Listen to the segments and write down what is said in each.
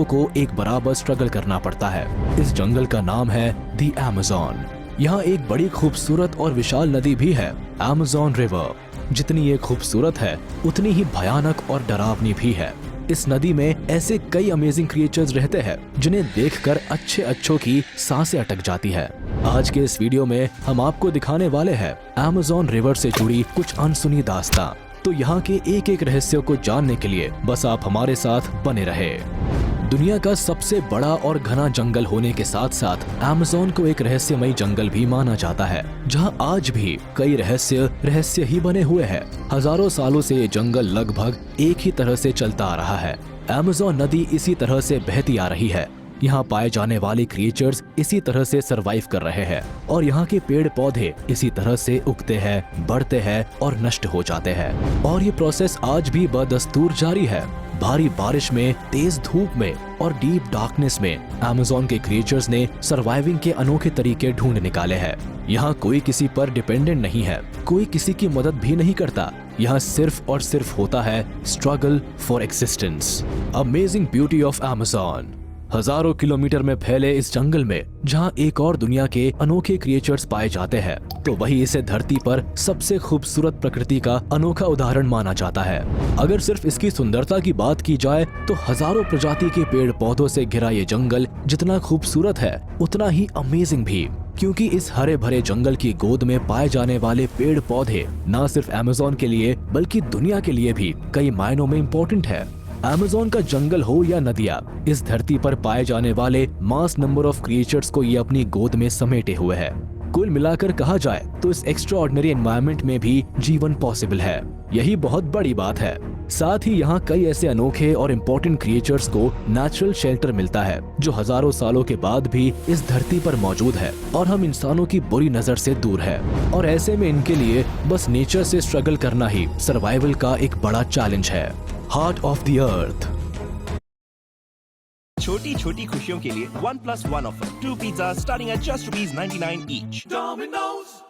को एक बराबर स्ट्रगल करना पड़ता है। इस जंगल का नाम है दी अमेज़न। यहाँ एक बड़ी खूबसूरत और विशाल नदी भी है, अमेज़न रिवर। जितनी ये खूबसूरत है उतनी ही भयानक और डरावनी भी है। इस नदी में ऐसे कई अमेजिंग क्रिएचर्स रहते हैं जिन्हें देखकर अच्छों की सांसें अटक जाती है। आज के इस वीडियो में हम आपको दिखाने वाले हैं अमेज़न रिवर से जुड़ी कुछ अनसुनी दास्तां। तो यहाँ के एक एक रहस्यों को जानने के लिए बस आप हमारे साथ बने रहे। दुनिया का सबसे बड़ा और घना जंगल होने के साथ साथ अमेज़न को एक रहस्यमयी जंगल भी माना जाता है, जहां आज भी कई रहस्य ही बने हुए हैं। हजारों सालों से ये जंगल लगभग एक ही तरह से चलता आ रहा है। अमेज़न नदी इसी तरह से बहती आ रही है। यहाँ पाए जाने वाले क्रिएचर्स इसी तरह से सरवाइव कर रहे हैं और यहाँ के पेड़ पौधे इसी तरह से उगते हैं, बढ़ते हैं और नष्ट हो जाते हैं। और ये प्रोसेस आज भी बदस्तूर जारी है। भारी बारिश में, तेज धूप में और डीप डार्कनेस में अमेज़न के क्रिएचर्स ने सर्वाइविंग के अनोखे तरीके ढूंढ निकाले हैं। यहाँ कोई किसी पर डिपेंडेंट नहीं है, कोई किसी की मदद भी नहीं करता। यहाँ सिर्फ और सिर्फ होता है struggle for existence. Amazing beauty of Amazon. हजारों किलोमीटर में फैले इस जंगल में जहाँ एक और दुनिया के अनोखे क्रिएचर्स पाए जाते हैं, तो वही इसे धरती पर सबसे खूबसूरत प्रकृति का अनोखा उदाहरण माना जाता है। अगर सिर्फ इसकी सुंदरता की बात की जाए तो हजारों प्रजाति के पेड़ पौधों से घिरा ये जंगल जितना खूबसूरत है उतना ही अमेजिंग भी, क्योंकि इस हरे भरे जंगल की गोद में पाए जाने वाले पेड़ पौधे न सिर्फ अमेज़न के लिए बल्कि दुनिया के लिए भी कई मायनों में इम्पोर्टेंट है। अमेज़न का जंगल हो या नदियाँ, इस धरती पर पाए जाने वाले मास नंबर ऑफ क्रिएचर्स को ये अपनी गोद में समेटे हुए है। कुल मिलाकर कहा जाए तो इस एक्स्ट्राऑर्डिनरी एनवायरनमेंट में भी जीवन पॉसिबल है। यही बहुत बड़ी बात है। साथ ही यहाँ कई ऐसे अनोखे और इम्पोर्टेंट क्रिएचर्स को नेचुरल शेल्टर मिलता है जो हजारों सालों के बाद भी इस धरती पर मौजूद है और हम इंसानों की बुरी नजर से दूर है। और ऐसे में इनके लिए बस नेचर से स्ट्रगल करना ही सर्वाइवल का एक बड़ा चैलेंज है। Heart of the earth. छोटी छोटी खुशियों के लिए 1+1 offer. 2 pizza starting at just ₹99 each. Domino's।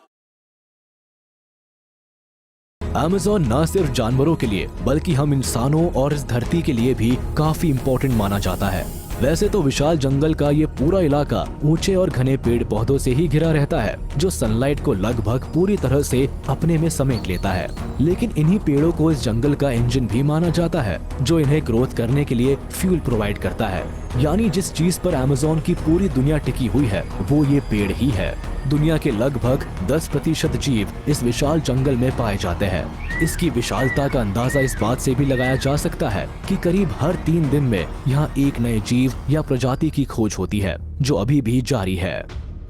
Amazon न सिर्फ जानवरों के लिए बल्कि हम इंसानों और इस धरती के लिए भी काफी इम्पोर्टेंट माना जाता है। वैसे तो विशाल जंगल का ये पूरा इलाका ऊंचे और घने पेड़ पौधों से ही घिरा रहता है, जो सनलाइट को लगभग पूरी तरह से अपने में समेट लेता है। लेकिन इन्हीं पेड़ों को इस जंगल का इंजन भी माना जाता है, जो इन्हें ग्रोथ करने के लिए फ्यूल प्रोवाइड करता है। यानी जिस चीज पर अमेज़न की पूरी दुनिया टिकी हुई है वो ये पेड़ ही है। दुनिया के लगभग 10% जीव इस विशाल जंगल में पाए जाते हैं। इसकी विशालता का अंदाजा इस बात से भी लगाया जा सकता है कि करीब हर 3 दिन में यहाँ एक नए जीव या प्रजाति की खोज होती है, जो अभी भी जारी है।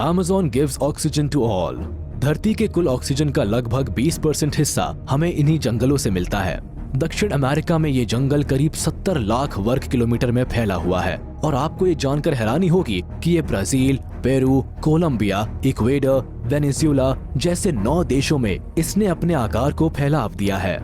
Amazon gives oxygen to all. धरती के कुल ऑक्सीजन का लगभग 20% हिस्सा हमें इन्हीं जंगलों से मिलता है। दक्षिण अमेरिका में ये जंगल करीब 70 लाख वर्ग किलोमीटर में फैला हुआ है और आपको ये जानकर हैरानी होगी कि ये Brazil, Peru, Colombia, Ecuador, Venezuela जैसे 9 देशों में इसने अपने आकार को फैलाव दिया है।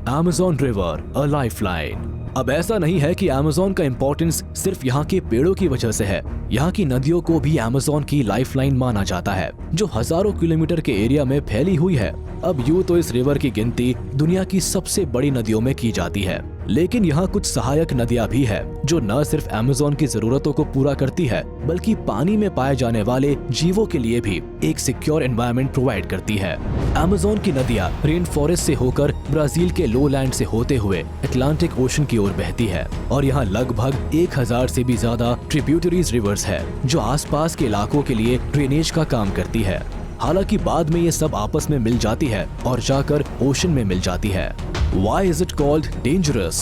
अमेज़न रिवर अ लाइफलाइन। अब ऐसा नहीं है कि अमेज़न का इम्पोर्टेंस सिर्फ यहाँ के पेड़ों की वजह से है। यहाँ की नदियों को भी अमेज़न की लाइफलाइन माना जाता है, जो हजारों किलोमीटर के एरिया में फैली हुई है। अब यूं तो इस रिवर की गिनती दुनिया की सबसे बड़ी नदियों में की जाती है, लेकिन यहाँ कुछ सहायक नदियाँ भी है जो न सिर्फ अमेज़न की जरूरतों को पूरा करती है बल्कि पानी में पाए जाने वाले जीवों के लिए भी एक सिक्योर एनवायरनमेंट प्रोवाइड करती है। अमेज़न की नदियाँ रेन फॉरेस्ट से होकर ब्राजील के लोलैंड से होते हुए अटलांटिक ओशन की ओर बहती है और यहाँ लगभग 1000 से भी ज्यादा ट्रिब्यूटरीज रिवर्स है जो आसपास के इलाकों के लिए ड्रेनेज का काम करती है। हालांकि बाद में ये सब आपस में मिल जाती है और जाकर ओशन में मिल जाती है। Why is it called dangerous?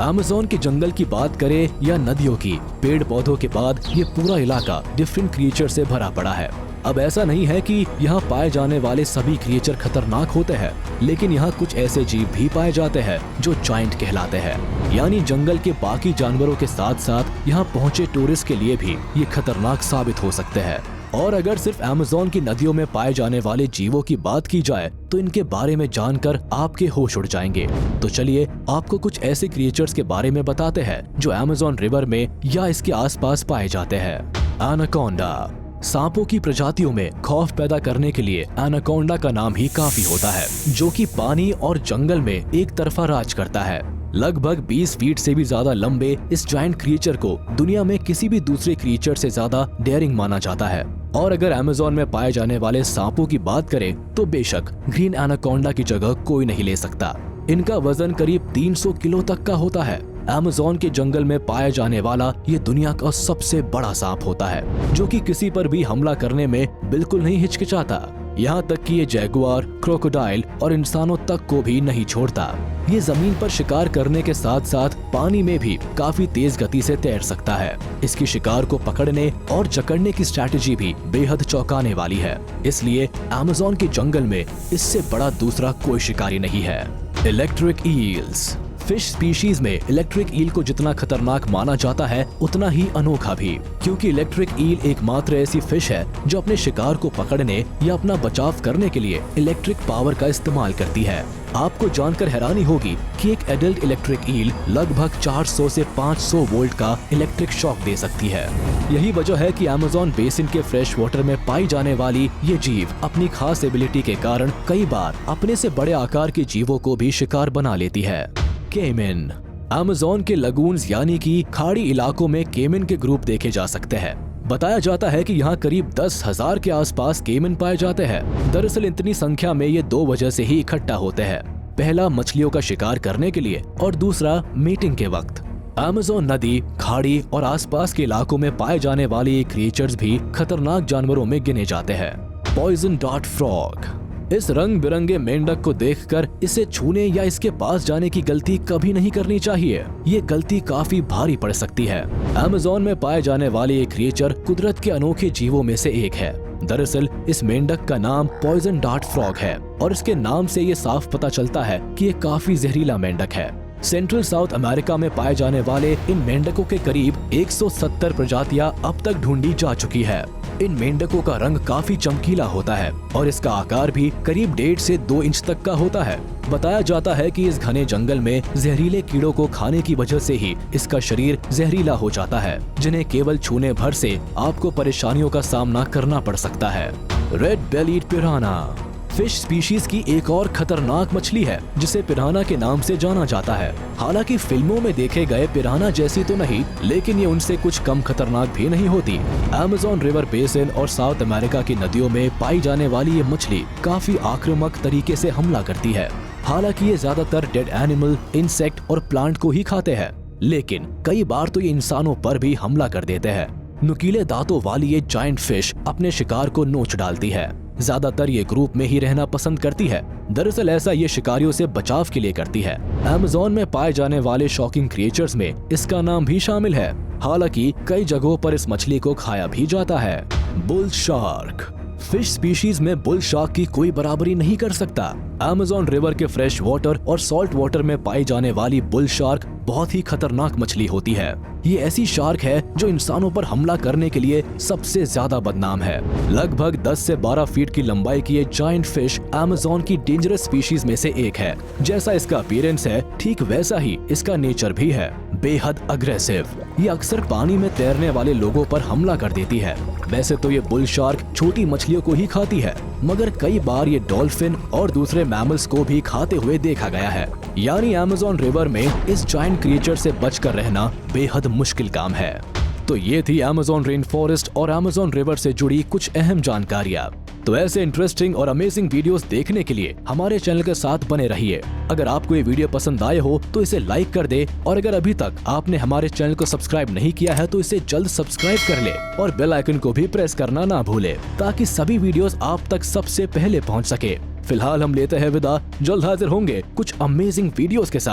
Amazon के जंगल की बात करें या नदियों की, पेड़ पौधों के बाद ये पूरा इलाका डिफरेंट क्रिएचर से भरा पड़ा है। अब ऐसा नहीं है कि यहाँ पाए जाने वाले सभी क्रिएचर खतरनाक होते हैं, लेकिन यहाँ कुछ ऐसे जीव भी पाए जाते हैं जो जायंट कहलाते हैं। यानी जंगल के बाकी जानवरों के साथ साथ यहाँ पहुँचे टूरिस्ट के लिए भी ये खतरनाक साबित हो सकते हैं। और अगर सिर्फ अमेज़न की नदियों में पाए जाने वाले जीवों की बात की जाए तो इनके बारे में जानकर आपके होश उड़ जाएंगे। तो चलिए आपको कुछ ऐसे क्रिएचर्स के बारे में बताते हैं जो अमेज़न रिवर में या इसके आसपास पाए जाते हैं। एनाकोंडा। सांपों की प्रजातियों में खौफ पैदा करने के लिए एनाकोंडा का नाम ही काफी होता है, जो कि पानी और जंगल में एक तरफा राज करता है। लगभग 20 फीट से भी ज्यादा लंबे इस जायंट क्रिएचर को दुनिया में किसी भी दूसरे क्रिएचर से ज्यादा डेयरिंग माना जाता है। और अगर अमेज़न में पाए जाने वाले सांपों की बात करें तो बेशक ग्रीन एनाकोंडा की जगह कोई नहीं ले सकता। इनका वजन करीब 300 किलो तक का होता है। अमेज़न के जंगल में पाया जाने वाला ये दुनिया का सबसे बड़ा सांप होता है, जो कि किसी पर भी हमला करने में बिल्कुल नहीं हिचकिचाता। यहाँ तक कि ये जैगुआर, क्रोकोडाइल और इंसानों तक को भी नहीं छोड़ता। ये जमीन पर शिकार करने के साथ साथ पानी में भी काफी तेज गति से तैर सकता है। इसकी शिकार को पकड़ने और जकड़ने की स्ट्रैटेजी भी बेहद चौंकाने वाली है। इसलिए अमेज़न के जंगल में इससे बड़ा दूसरा कोई शिकारी नहीं है। Electric eels. फिश स्पीशीज में इलेक्ट्रिक ईल को जितना खतरनाक माना जाता है उतना ही अनोखा भी, क्योंकि इलेक्ट्रिक ईल एकमात्र ऐसी फिश है जो अपने शिकार को पकड़ने या अपना बचाव करने के लिए इलेक्ट्रिक पावर का इस्तेमाल करती है। आपको जानकर हैरानी होगी कि एक एडल्ट इलेक्ट्रिक ईल लगभग 400 से 500 वोल्ट का इलेक्ट्रिक शॉक दे सकती है। यही वजह है कि अमेज़न बेसिन के फ्रेश वाटर में पाई जाने वाली ये जीव अपनी खास एबिलिटी के कारण कई बार अपने से बड़े आकार के जीवों को भी शिकार बना लेती है। केमिन। अमेज़न के लगून्स यानी कि खाड़ी इलाकों में केमिन के ग्रुप देखे जा सकते हैं। बताया जाता है कि यहाँ करीब 10,000 के आसपास केमिन पाए जाते हैं। दरअसल इतनी संख्या में ये दो वजह से ही इकट्ठा होते हैं। पहला मछलियों का शिकार करने के लिए और दूसरा मीटिंग के वक्त। अमेज़न नदी, खाड़ी और आसपास के इलाकों में पाए जाने वाले ये क्रिएचर्स भी खतरनाक जानवरों में गिने जाते हैं। Poison dart frog. इस रंग बिरंगे मेंढक को देखकर इसे छूने या इसके पास जाने की गलती कभी नहीं करनी चाहिए। ये गलती काफी भारी पड़ सकती है। अमेज़न में पाए जाने वाले ये क्रिएचर कुदरत के अनोखे जीवों में से एक है। दरअसल इस मेंढक का नाम पॉइजन डार्ट फ्रॉग है और इसके नाम से ये साफ पता चलता है कि ये काफी जहरीला मेंढक है। सेंट्रल साउथ अमेरिका में पाए जाने वाले इन मेंढकों के करीब 170 प्रजातियां अब तक ढूंढी जा चुकी है। इन मेंढकों का रंग काफी चमकीला होता है और इसका आकार भी करीब 1.5 से 2 इंच तक का होता है। बताया जाता है कि इस घने जंगल में जहरीले कीड़ों को खाने की वजह से ही इसका शरीर जहरीला हो जाता है, जिन्हें केवल छूने भर से आपको परेशानियों का सामना करना पड़ सकता है। Red bellied पिराना। फिश स्पीशीज की एक और खतरनाक मछली है जिसे पिराना के नाम से जाना जाता है। हालांकि फिल्मों में देखे गए पिराना जैसी तो नहीं, लेकिन ये उनसे कुछ कम खतरनाक भी नहीं होती। अमेज़न रिवर बेसिन और साउथ अमेरिका की नदियों में पाई जाने वाली ये मछली काफी आक्रामक तरीके से हमला करती है। हालांकि ये ज्यादातर डेड एनिमल, इंसेक्ट और प्लांट को ही खाते हैं, लेकिन कई बार तो ये इंसानों पर भी हमला कर देते हैं। नुकीले दांतों वाली ये जायंट फिश अपने शिकार को नोच डालती है। ज्यादातर ये ग्रुप में ही रहना पसंद करती है। दरअसल ऐसा ये शिकारियों से बचाव के लिए करती है। अमेज़न में पाए जाने वाले शॉकिंग क्रिएचर्स में इसका नाम भी शामिल है। हालांकि कई जगहों पर इस मछली को खाया भी जाता है। Bull shark. फिश स्पीशीज में बुल शार्क की कोई बराबरी नहीं कर सकता। अमेज़न रिवर के फ्रेश वाटर और सॉल्ट वाटर में पाई जाने वाली बुल शार्क बहुत ही खतरनाक मछली होती है। ये ऐसी शार्क है जो इंसानों पर हमला करने के लिए सबसे ज्यादा बदनाम है। लगभग 10 से 12 फीट की लंबाई की ये जायंट फिश अमेज़न की डेंजरस स्पीशीज में से एक है। जैसा इसका अपीयरेंस है, ठीक वैसा ही इसका नेचर भी है, बेहद अग्रेसिव। ये अक्सर पानी में तैरने वाले लोगों पर हमला कर देती है। वैसे तो ये बुल शार्क छोटी मछलियों को ही खाती है, मगर कई बार ये डॉल्फिन और दूसरे मैमल्स को भी खाते हुए देखा गया है। यानी अमेज़न रिवर में इस जायंट क्रिएचर से बचकर रहना बेहद मुश्किल काम है। तो ये थी अमेज़न रेन फॉरेस्ट और अमेज़न रिवर से जुड़ी कुछ अहम जानकारियाँ। तो ऐसे इंटरेस्टिंग और अमेजिंग वीडियोस देखने के लिए हमारे चैनल के साथ बने रहिए। अगर आपको ये वीडियो पसंद आए हो तो इसे लाइक कर दे और अगर अभी तक आपने हमारे चैनल को सब्सक्राइब नहीं किया है तो इसे जल्द सब्सक्राइब कर ले और बेल आइकन को भी प्रेस करना ना भूले, ताकि सभी वीडियोस आप तक सबसे पहले पहुंच सके। फिलहाल हम लेते हैं विदा, जल्द हाजिर होंगे कुछ अमेजिंग वीडियोस के साथ।